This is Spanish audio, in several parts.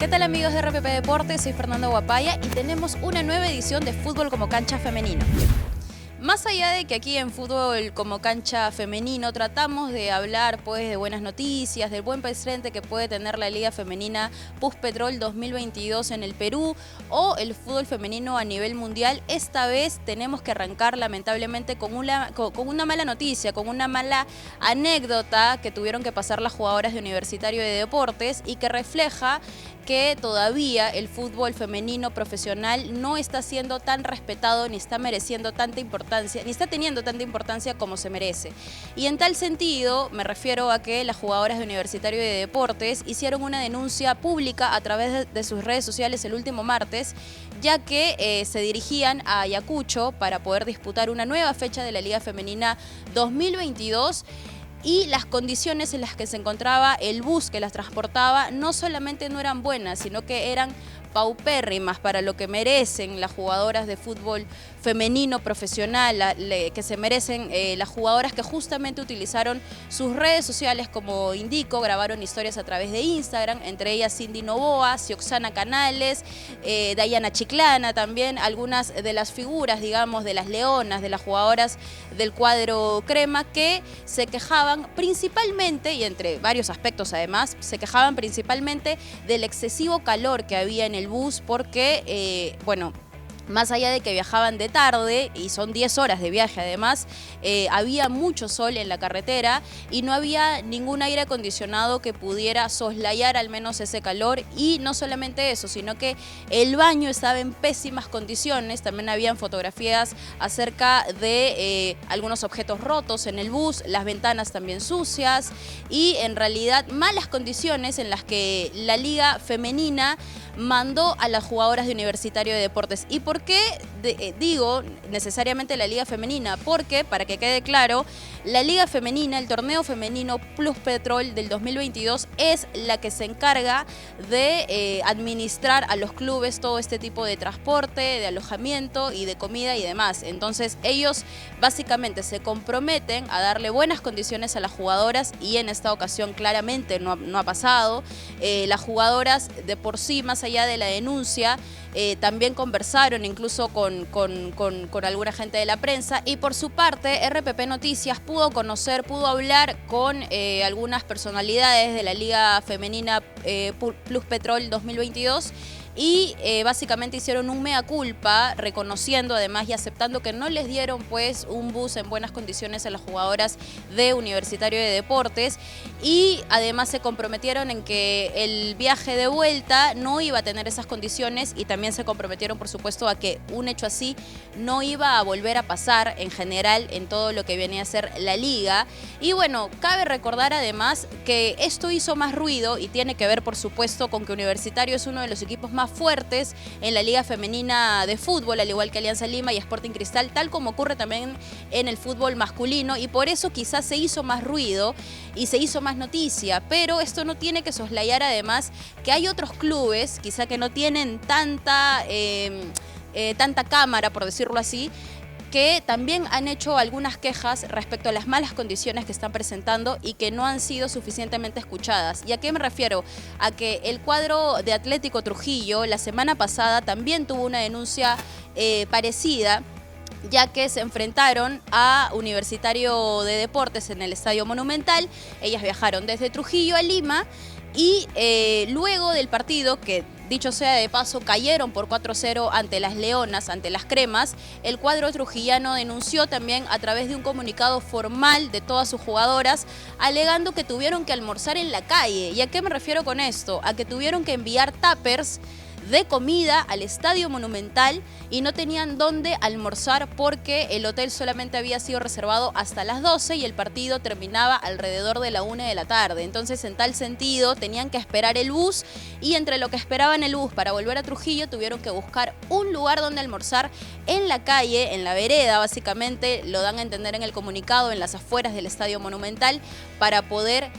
¿Qué tal amigos de RPP Deportes? Soy Fernando Guapaya y tenemos una nueva edición de Fútbol como Cancha Femenino. Más allá de que aquí en Fútbol como Cancha Femenino tratamos de hablar pues de buenas noticias, del buen presente que puede tener la Liga Femenina Puspetrol 2022 en el Perú o el fútbol femenino a nivel mundial, esta vez tenemos que arrancar lamentablemente con una mala noticia, con una mala anécdota que tuvieron que pasar las jugadoras de Universitario de Deportes y que refleja que todavía el fútbol femenino profesional no está siendo tan respetado, ni está mereciendo tanta importancia, ni está teniendo tanta importancia como se merece. Y en tal sentido me refiero a que las jugadoras de Universitario de Deportes hicieron una denuncia pública a través de sus redes sociales el último martes, ya que se dirigían a Ayacucho para poder disputar una nueva fecha de la Liga Femenina 2022. Y las condiciones en las que se encontraba el bus que las transportaba no solamente no eran buenas, sino que eran paupérrimas para lo que merecen las jugadoras de fútbol femenino profesional, que se merecen las jugadoras que justamente utilizaron sus redes sociales, como indico, grabaron historias a través de Instagram, entre ellas Cindy Novoa, Cioxana Canales, Dayana Chiclana también, algunas de las figuras, digamos, de las leonas, de las jugadoras del cuadro crema, que se quejaban principalmente, y entre varios aspectos además, se quejaban principalmente del excesivo calor que había en el bus porque, bueno, más allá de que viajaban de tarde, y son 10 horas de viaje además, había mucho sol en la carretera y no había ningún aire acondicionado que pudiera soslayar al menos ese calor. Y no solamente eso, sino que el baño estaba en pésimas condiciones. También habían fotografías acerca de algunos objetos rotos en el bus, las ventanas también sucias y en realidad malas condiciones en las que la Liga Femenina mandó a las jugadoras de Universitario de Deportes. ¿Y por qué digo necesariamente la Liga Femenina? Porque, para que quede claro, la Liga Femenina, el torneo femenino Puspetrol del 2022 es la que se encarga de administrar a los clubes todo este tipo de transporte, de alojamiento y de comida y demás. Entonces ellos básicamente se comprometen a darle buenas condiciones a las jugadoras y en esta ocasión claramente no ha pasado. Las jugadoras de por sí, más allá de la denuncia, también conversaron incluso con alguna gente de la prensa, y por su parte RPP Noticias pudo hablar con algunas personalidades de la Liga Femenina Puspetrol 2022 y básicamente hicieron un mea culpa, reconociendo además y aceptando que no les dieron pues un bus en buenas condiciones a las jugadoras de Universitario de Deportes, y además se comprometieron en que el viaje de vuelta no iba a tener esas condiciones, y también se comprometieron por supuesto a que un hecho así no iba a volver a pasar en general en todo lo que venía a ser la liga. Y bueno, cabe recordar además que esto hizo más ruido y tiene que ver por supuesto con que Universitario es uno de los equipos más fuertes en la Liga Femenina de fútbol, al igual que Alianza Lima y Sporting Cristal, tal como ocurre también en el fútbol masculino, y por eso quizás se hizo más ruido y se hizo más noticia. Pero esto no tiene que soslayar además que hay otros clubes, quizá que no tienen tanta cámara, por decirlo así, que también han hecho algunas quejas respecto a las malas condiciones que están presentando y que no han sido suficientemente escuchadas. ¿Y a qué me refiero? A que el cuadro de Atlético Trujillo la semana pasada también tuvo una denuncia parecida, ya que se enfrentaron a Universitario de Deportes en el Estadio Monumental. Ellas viajaron desde Trujillo a Lima y luego del partido, que dicho sea de paso, cayeron por 4-0 ante las Leonas, ante las Cremas, el cuadro trujillano denunció también a través de un comunicado formal de todas sus jugadoras, alegando que tuvieron que almorzar en la calle. ¿Y a qué me refiero con esto? A que tuvieron que enviar tuppers de comida al Estadio Monumental y no tenían dónde almorzar porque el hotel solamente había sido reservado hasta las 12 y el partido terminaba alrededor de la 1 de la tarde. Entonces, en tal sentido, tenían que esperar el bus, y entre lo que esperaban el bus para volver a Trujillo, tuvieron que buscar un lugar donde almorzar en la calle, en la vereda, básicamente, lo dan a entender en el comunicado, en las afueras del Estadio Monumental, para poder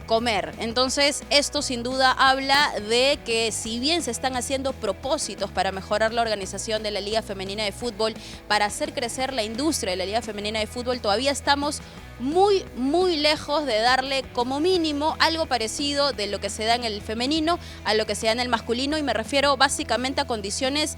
comer. Entonces esto sin duda habla de que si bien se están haciendo propósitos para mejorar la organización de la Liga Femenina de Fútbol, para hacer crecer la industria de la Liga Femenina de Fútbol, todavía estamos muy lejos de darle como mínimo algo parecido de lo que se da en el femenino a lo que se da en el masculino, y me refiero básicamente a condiciones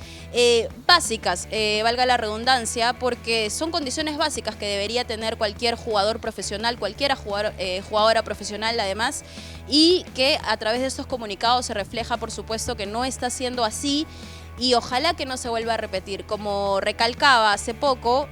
básicas, valga la redundancia, porque son condiciones básicas que debería tener cualquier jugador profesional, cualquiera jugadora profesional además, y que a través de estos comunicados se refleja, por supuesto, que no está siendo así, y ojalá que no se vuelva a repetir. Como recalcaba hace poco,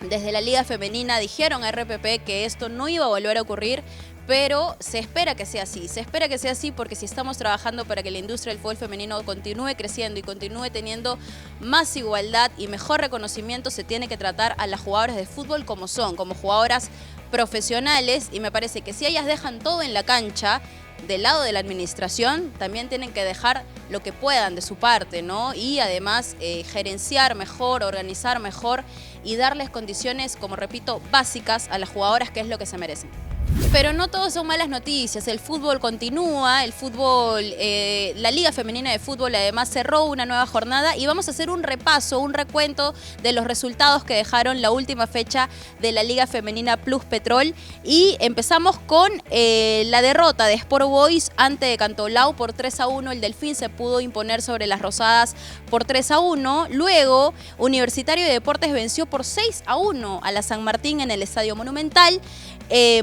desde la Liga Femenina dijeron a RPP que esto no iba a volver a ocurrir, pero se espera que sea así. Se espera que sea así porque si estamos trabajando para que la industria del fútbol femenino continúe creciendo y continúe teniendo más igualdad y mejor reconocimiento, se tiene que tratar a las jugadoras de fútbol como son, como jugadoras profesionales, y me parece que si ellas dejan todo en la cancha, del lado de la administración, también tienen que dejar lo que puedan de su parte, ¿no? Y además gerenciar mejor, organizar mejor y darles condiciones, como repito, básicas a las jugadoras, que es lo que se merecen. Pero no todo son malas noticias, el fútbol continúa, el fútbol, la Liga Femenina de Fútbol además cerró una nueva jornada y vamos a hacer un repaso, un recuento de los resultados que dejaron la última fecha de la Liga Femenina Plus Petrol, y empezamos con la derrota de Sport Boys ante Cantolao por 3-1, el Delfín se pudo imponer sobre las Rosadas por 3-1, luego Universitario de Deportes venció por 6-1 a la San Martín en el Estadio Monumental,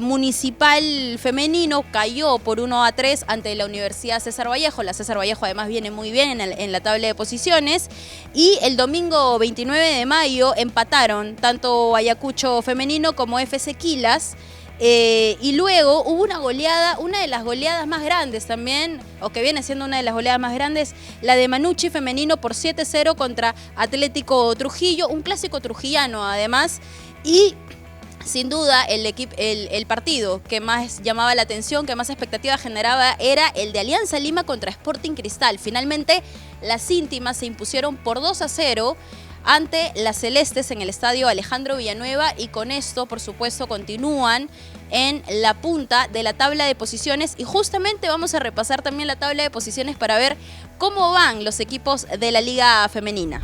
Municipal Femenino cayó por 1-3 ante la Universidad César Vallejo. La César Vallejo además viene muy bien en la tabla de posiciones. Y el domingo 29 de mayo empataron tanto Ayacucho Femenino como FC Quilas. Y luego hubo una goleada, una de las goleadas más grandes también, o que viene siendo una de las goleadas más grandes, la de Manucci Femenino por 7-0 contra Atlético Trujillo, un clásico trujillano además. Y sin duda, el partido que más llamaba la atención, que más expectativa generaba, era el de Alianza Lima contra Sporting Cristal. Finalmente, las íntimas se impusieron por 2-0 ante las celestes en el estadio Alejandro Villanueva, y con esto, por supuesto, continúan en la punta de la tabla de posiciones, y justamente vamos a repasar también la tabla de posiciones para ver cómo van los equipos de la Liga Femenina.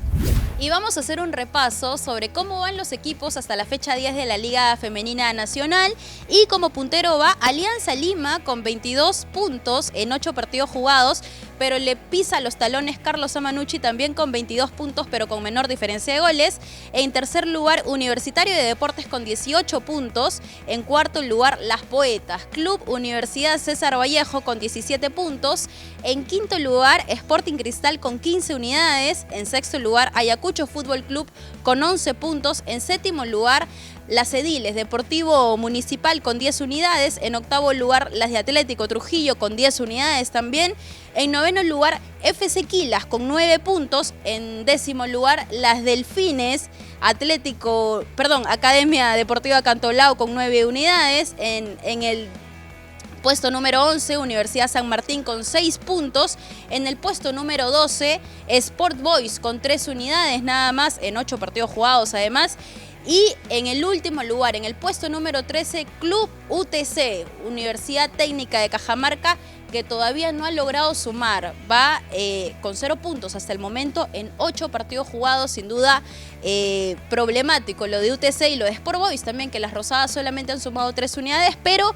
Y vamos a hacer un repaso sobre cómo van los equipos hasta la fecha 10 de la Liga Femenina Nacional. Y como puntero va Alianza Lima con 22 puntos en 8 partidos jugados, pero le pisa los talones Carlos Amanucci también con 22 puntos, pero con menor diferencia de goles. En tercer lugar, Universitario de Deportes con 18 puntos. En cuarto lugar, Las Poetas. Club Universidad César Vallejo con 17 puntos. En quinto lugar, Sporting Cristal con 15 unidades. En sexto lugar, Ayacucho Fútbol Club con 11 puntos. En séptimo lugar, Las Ediles Deportivo Municipal con 10 unidades. En octavo lugar, las de Atlético Trujillo con 10 unidades también. En noveno lugar, FC Quilas con 9 puntos. En décimo lugar, las Delfines Academia Deportiva Cantolao con 9 unidades. En el puesto número 11, Universidad San Martín con 6 puntos. En el puesto número 12, Sport Boys con 3 unidades nada más, en 8 partidos jugados además. Y en el último lugar, en el puesto número 13, Club UTC, Universidad Técnica de Cajamarca, que todavía no ha logrado sumar. Va con 0 puntos hasta el momento en 8 partidos jugados. Sin duda problemático lo de UTC y lo de Sport Boys también, que las Rosadas solamente han sumado 3 unidades, pero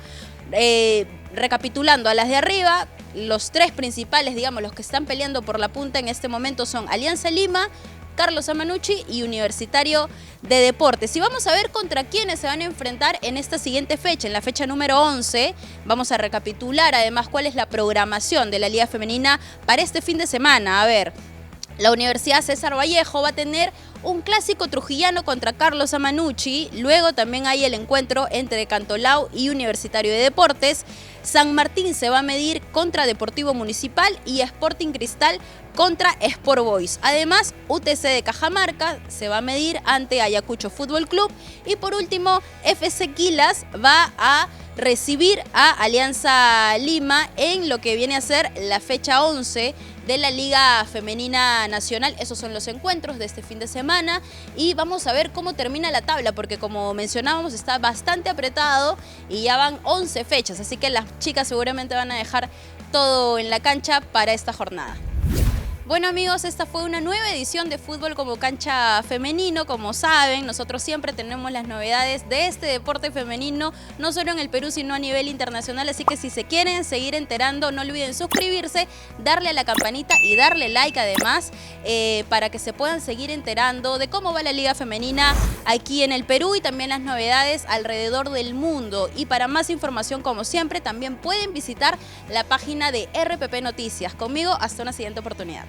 recapitulando a las de arriba, los 3 principales, digamos, los que están peleando por la punta en este momento son Alianza Lima, Carlos Amanucci y Universitario de Deportes. Y vamos a ver contra quiénes se van a enfrentar en esta siguiente fecha, en la fecha número 11. Vamos a recapitular además cuál es la programación de la Liga Femenina para este fin de semana. A ver, la Universidad César Vallejo va a tener un clásico trujillano contra Carlos Amanucci. Luego también hay el encuentro entre Cantolao y Universitario de Deportes. San Martín se va a medir contra Deportivo Municipal y Sporting Cristal contra Sport Boys. Además, UTC de Cajamarca se va a medir ante Ayacucho Fútbol Club y por último, FC Quilas va a recibir a Alianza Lima en lo que viene a ser la fecha 11 de la Liga Femenina Nacional. Esos son los encuentros de este fin de semana y vamos a ver cómo termina la tabla, porque como mencionábamos está bastante apretado y ya van 11 fechas, así que las chicas seguramente van a dejar todo en la cancha para esta jornada. Bueno amigos, esta fue una nueva edición de Fútbol como Cancha Femenino. Como saben, nosotros siempre tenemos las novedades de este deporte femenino, no solo en el Perú, sino a nivel internacional. Así que si se quieren seguir enterando, no olviden suscribirse, darle a la campanita y darle like además, para que se puedan seguir enterando de cómo va la Liga Femenina aquí en el Perú y también las novedades alrededor del mundo. Y para más información, como siempre, también pueden visitar la página de RPP Noticias. Conmigo, hasta una siguiente oportunidad.